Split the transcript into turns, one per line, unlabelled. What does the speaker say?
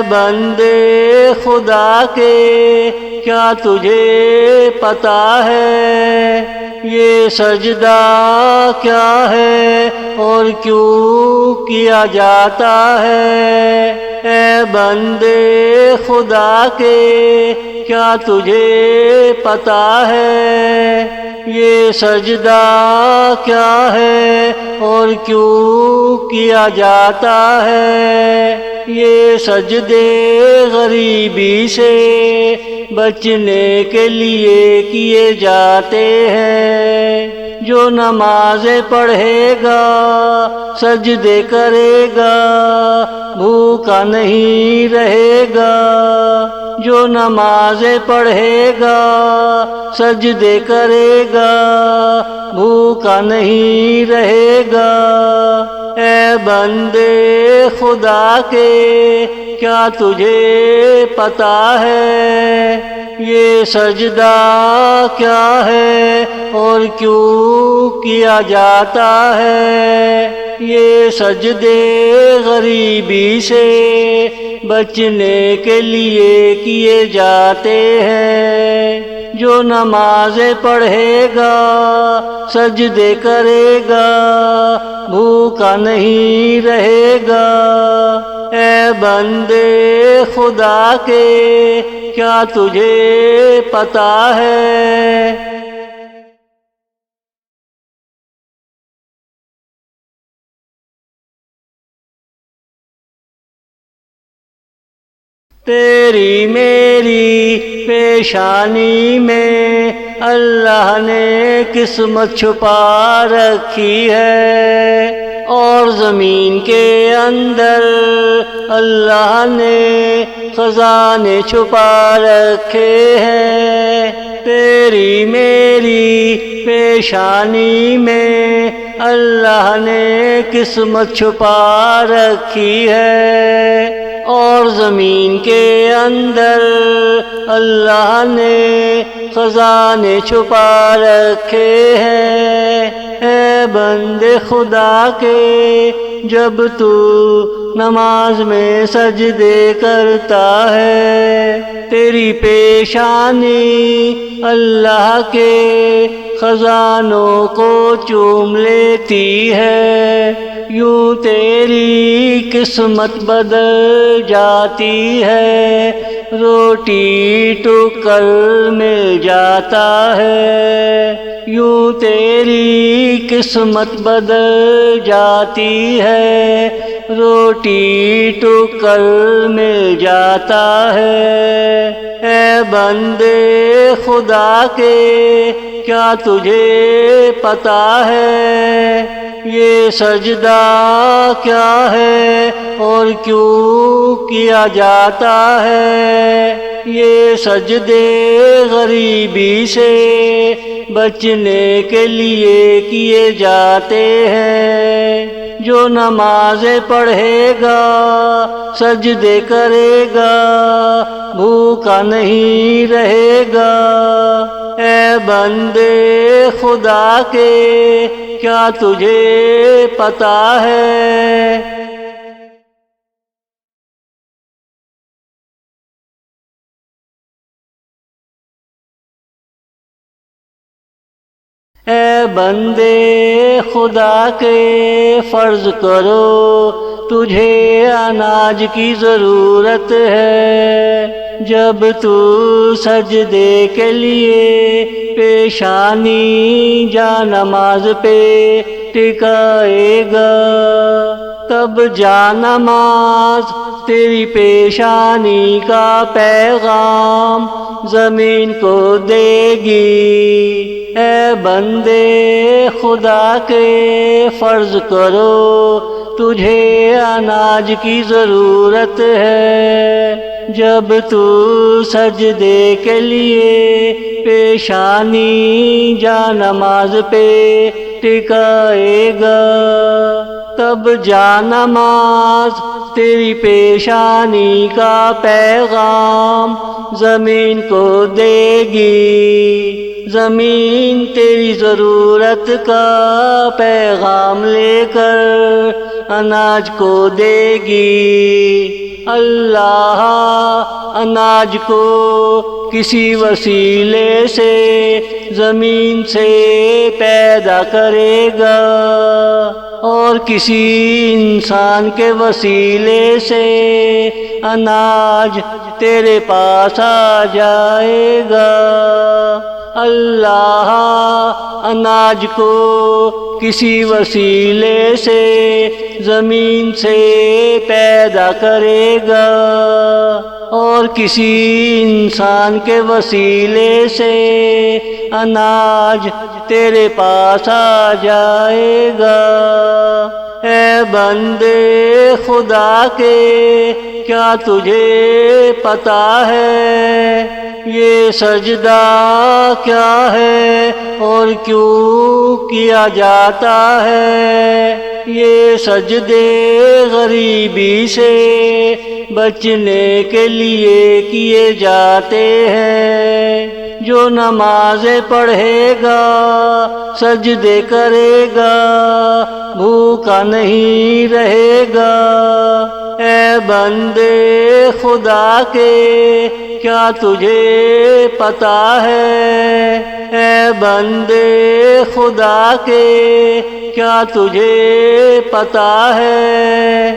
بندے خدا کے کیا تجھے پتا ہے یہ سجدہ کیا ہے اور کیوں کیا جاتا ہے؟ اے بندے خدا کے کیا تجھے پتا ہے یہ سجدہ کیا ہے اور کیوں کیا جاتا ہے؟ یہ سجدے غریبی سے بچنے کے لیے کیے جاتے ہیں۔ جو نمازیں پڑھے گا سجدے کرے گا بھوکا نہیں رہے گا۔ جو نمازیں پڑھے گا سجدے کرے گا بھوکا نہیں رہے گا۔ اے بندے خدا کے کیا تجھے پتا ہے یہ سجدہ کیا ہے اور کیوں کیا جاتا ہے؟ یہ سجدے غریبی سے بچنے کے لیے کیے جاتے ہیں۔ جو نمازیں پڑھے گا سجدے کرے گا بھوکا نہیں رہے گا۔ اے بندے خدا کے کیا تجھے پتا ہے تیری میری پیشانی میں اللہ نے قسمت چھپا رکھی ہے، اور زمین کے اندر اللہ نے خزانے چھپا رکھے ہیں۔ تیری میری پیشانی میں اللہ نے قسمت چھپا رکھی ہے، اور زمین کے اندر اللہ نے خزانے چھپا رکھے ہیں۔ اے بندے خدا کے جب تو نماز میں سجدے کرتا ہے تیری پیشانی اللہ کے خزانوں کو چوم لیتی ہے، یوں تیری قسمت بدل جاتی ہے، روٹی ٹکر مل جاتا ہے، یوں تیری قسمت بدل جاتی ہے، روٹی ٹکر مل جاتا ہے۔ اے بندے خدا کے کیا تجھے پتا ہے یہ سجدہ کیا ہے اور کیوں کیا جاتا ہے؟ یہ سجدے غریبی سے بچنے کے لیے کیے جاتے ہیں۔ جو نمازیں پڑھے گا سجدے کرے گا بھوکا نہیں رہے گا۔ اے بندے خدا کے کیا تجھے پتا ہے اے بندے خدا کے فرض کرو تجھے اناج کی ضرورت ہے، جب تو سجدے کے لیے پیشانی جا نماز پہ ٹکائے گا، تب جا نماز تیری پیشانی کا پیغام زمین کو دے گی۔ اے بندے خدا کے فرض کرو تجھے اناج کی ضرورت ہے، جب تو سجدے کے لیے پیشانی جا نماز پہ ٹکائے گا، تب جا نماز تیری پیشانی کا پیغام زمین کو دے گی، زمین تیری ضرورت کا پیغام لے کر اناج کو دے گی۔ اللہ اناج کو کسی وسیلے سے زمین سے پیدا کرے گا اور کسی انسان کے وسیلے سے اناج تیرے پاس آ جائے گا۔ اللہ اناج کو کسی وسیلے سے زمین سے پیدا کرے گا اور کسی انسان کے وسیلے سے اناج تیرے پاس آ جائے گا۔ اے بندے خدا کے، کیا تجھے پتہ ہے یہ سجدہ کیا ہے اور کیوں کیا جاتا ہے؟ یہ سجدے غریبی سے بچنے کے لیے کیے جاتے ہیں۔ جو نمازیں پڑھے گا، سجدے کرے گا، بھوکا نہیں رہے گا۔ اے بندے خدا کے، کیا تجھے پتہ ہے؟ اے بندے خدا کے، کیا تجھے پتہ ہے